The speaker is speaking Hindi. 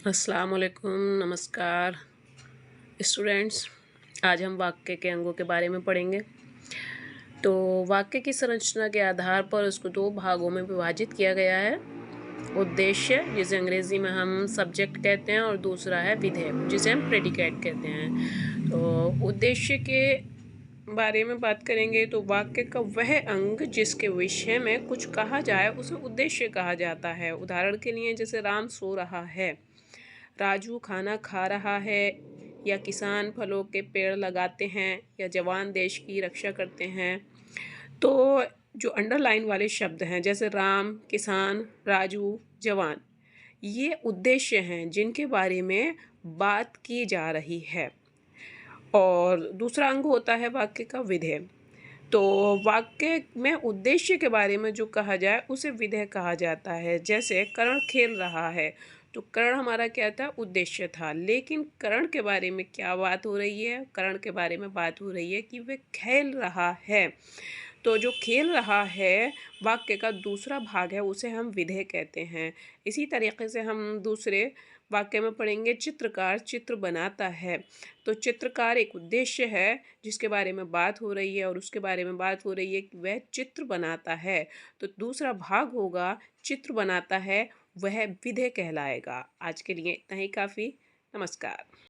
अस्सलाम वालेकुम, नमस्कार स्टूडेंट्स। आज हम वाक्य के अंगों के बारे में पढ़ेंगे। तो वाक्य की संरचना के आधार पर उसको दो भागों में विभाजित किया गया है। उद्देश्य, जिसे अंग्रेजी में हम सब्जेक्ट कहते हैं, और दूसरा है विधेय, जिसे हम प्रेडिकेट कहते हैं। तो उद्देश्य के बारे में बात करेंगे तो वाक्य का वह अंग जिसके विषय में कुछ कहा जाए उसे उद्देश्य कहा जाता है। उदाहरण के लिए जैसे राम सो रहा है, राजू खाना खा रहा है, या किसान फलों के पेड़ लगाते हैं, या जवान देश की रक्षा करते हैं। तो जो अंडरलाइन वाले शब्द हैं जैसे राम, किसान, राजू, जवान, ये उद्देश्य हैं जिनके बारे में बात की जा रही है। और दूसरा अंग होता है वाक्य का विधेय। तो वाक्य में उद्देश्य के बारे में जो कहा जाए उसे विधेय कहा जाता है। जैसे कर्ण खेल रहा है, तो कर्ण हमारा क्या था? उद्देश्य था। लेकिन कर्ण के बारे में क्या बात हो रही है? कर्ण के बारे में बात हो रही है कि वह खेल रहा है। तो जो खेल रहा है वाक्य का दूसरा भाग है, उसे हम विधेय कहते हैं। इसी तरीके से हम दूसरे वाक्य में पढ़ेंगे, चित्रकार चित्र बनाता है। तो चित्रकार एक उद्देश्य है जिसके बारे में बात हो रही है, और उसके बारे में बात हो रही है कि वह चित्र बनाता है। तो दूसरा भाग होगा चित्र बनाता है, वह विधेय कहलाएगा। आज के लिए इतना ही काफ़ी। नमस्कार।